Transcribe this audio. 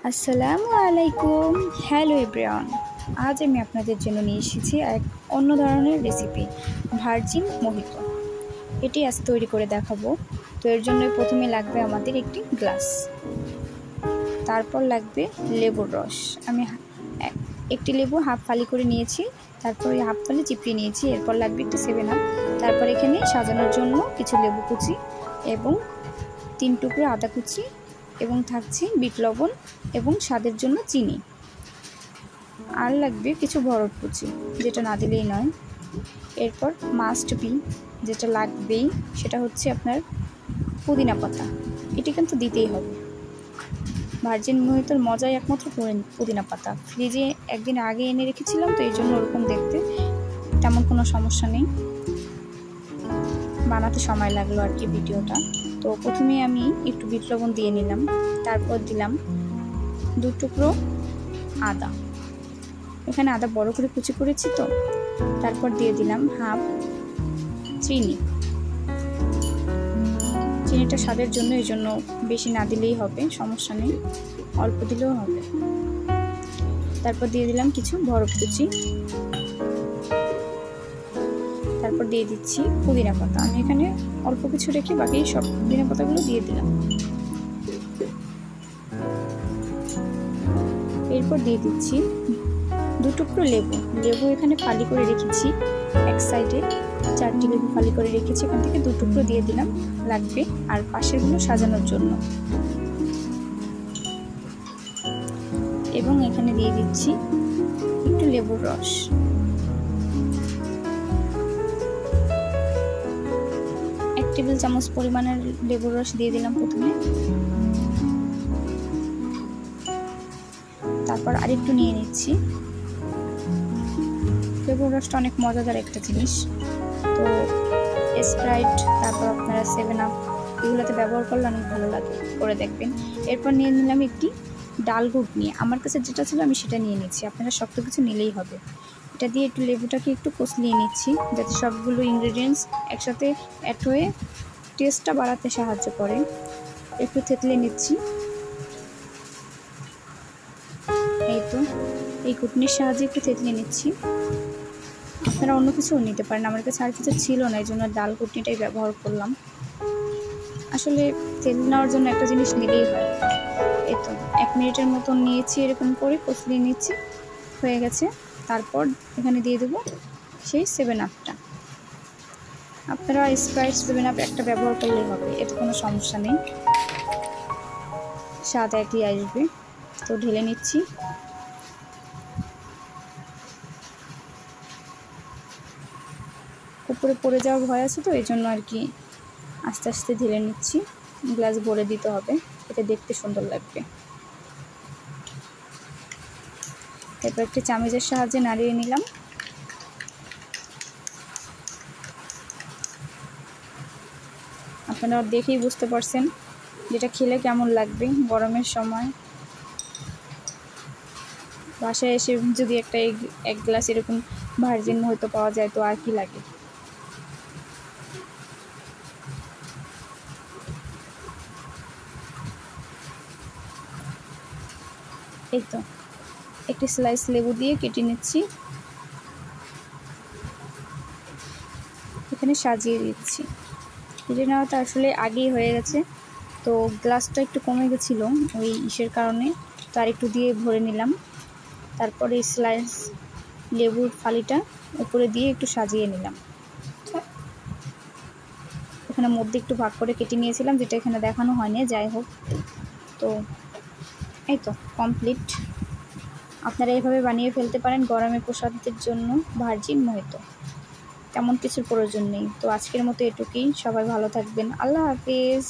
আসসালামু আলাইকুম। Hello everyone, আজ আমি আপনাদের জন্য নিয়ে এসেছি এক অন্য ধরনের রেসিপি, ভার্জিন মোহিতো। এটি আজ তৈরি করে দেখাবো। তো এর জন্য প্রথমে লাগবে আমাদের একটি গ্লাস, তারপর লাগবে লেবুর রস। আমি একটি লেবু হাফ ফালি করে নিয়েছি, তারপর হাফ ফালি চিপড়ে নিয়েছি। এরপর লাগবে একটু 7 আপ। তারপর এখানে সাজানোর জন্য কিছু লেবু কুচি এবং 3 টুকরো আদা কুচি এবং থাকছে বিট লবণ এবং স্বাদের জন্য চিনি। আর লাগবে কিছু বরফ কুচি, যেটা না দিলেই নয়। এরপর মাস্ট বি, যেটা লাগবেই, সেটা হচ্ছে আপনার পুদিনা পাতা। এটি কিন্তু দিতেই হবে। ভার্জিন মোহিতোর মজাই একমাত্র পুদিনা পাতা। ফ্রিজে একদিন আগে এনে রেখেছিলাম, তো এই জন্য ওরকম দেখতে, তেমন কোনো সমস্যা নেই। বানাতে সময় লাগলো আর কি ভিডিওটা। তো প্রথমে আমি একটু বিট লবণ দিয়ে নিলাম, তারপর দিলাম 2 টুকরো আদা। এখানে আদা বড় করে কুচি করেছি তো। তারপর দিয়ে দিলাম হাফ চিনি। চিনিটা স্বাদের জন্য, এই জন্য বেশি না দিলেই হবে, সমস্যা নেই, অল্প দিলেও হবে। তারপর দিয়ে দিলাম কিছু বরফ কুচি। তারপর দিয়ে দিচ্ছি পুদিনা পাতা। আমি এখানে অল্প কিছু রেখে বাকি সব পুদিনা পাতাগুলো দিয়ে দিলাম। এরপর দিয়ে দিচ্ছি 2 টুকরো লেবু। লেবু এখানে ফালি করে রেখেছি, এক সাইডে 4টি লেবু ফালি করে রেখেছি, এখান থেকে 2 টুকরো দিয়ে দিলাম, লাগবে। আর পাশেরগুলো সাজানোর জন্য। এবং এখানে দিয়ে দিচ্ছি একটু লেবুর রস। এক টেবিল চামচ পরিমাণের লেবুর রস দিয়ে দিলাম প্রথমে। তারপর আরেকটু নিয়ে নিচ্ছি। লেবুর রসটা অনেক মজাদার একটা জিনিস, তো স্প্রাইট, তারপর আপনারা 7 আপ, এগুলোতে ব্যবহার করলে অনেক ভালো লাগে, করে দেখবেন। এরপর নিয়ে নিলাম একটি ডাল ঘুটনি। আমার কাছে যেটা ছিল আমি সেটা নিয়ে নিচ্ছি, আপনারা শক্ত কিছু নিলেই হবে। এটা দিয়ে একটু লেবুটাকে একটু কষলিয়ে নিচ্ছি, যাতে সবগুলো ইনগ্রেডিয়েন্টস একসাথে অ্যাড হয়ে টেস্টটা বাড়াতে সাহায্য করে। একটু থেতলে নিচ্ছি। এই তো, এই ঘুটনির সাহায্যে একটু থেতলে নিচ্ছি। আপনারা অন্য কিছুও নিতে পারেন, আমার কাছে আর কিছু ছিল না, এই জন্য ডাল ঘুটনিটাই ব্যবহার করলাম। আসলে তেল নেওয়ার জন্য একটা জিনিস নিলেই হয়। এই তো 1 মিনিটের মতন নিয়েছি, এরকম করে কষলিয়ে নিচ্ছি, হয়ে গেছে। তারপর এখানে দিয়ে দেবো সেই 7 আপটা। আপনারা স্প্রাইট 7 আপ একটা ব্যবহার করলেই হবে, এতে কোনো সমস্যা নেই, স্বাদ একই আসবে। তো ঢেলে নিচ্ছি। উপরে পড়ে যাওয়ার ভয় আছে, তো এই জন্য আর কি আস্তে আস্তে ঢেলে নিচ্ছি। গ্লাস ভরে দিতে হবে, এটা দেখতে সুন্দর লাগবে। এরপর একটি চামচের সাহায্যে নাড়িয়ে নিলাম। আপনারা দেখেই বুঝতে পারছেন যেটা খেলে কেমন লাগবে গরমের সময়। বাসায় এসে যদি এক গ্লাস এরকম ভার্জিন মোহিতো পাওয়া যায়, তো আর কি লাগে। এই তো একটি স্লাইস লেবু দিয়ে কেটে নিচ্ছি, এখানে সাজিয়ে দিচ্ছি। কেটে নেওয়াটা আসলে আগেই হয়ে গেছে, তো গ্লাসটা একটু কমে গেছিলো ওই ইসের কারণে, তো আর একটু দিয়ে ভরে নিলাম। তারপরে স্লাইস লেবুর ফালিটা উপরে দিয়ে একটু সাজিয়ে নিলাম। এখানে মধ্যে একটু ভাগ করে কেটে নিয়েছিলাম, যেটা এখানে দেখানো হয়নি, যাই হোক। তো এই তো কমপ্লিট। আপনারা এভাবে বানিয়ে ফেলতে পারেন গরমে প্রসাদের জন্য ভার্জিন মোহিতো। তেমন কিছুর প্রয়োজন নেই। তো আজকের মতো এটুকুই। সবাই ভালো থাকবেন। আল্লাহ হাফেজ।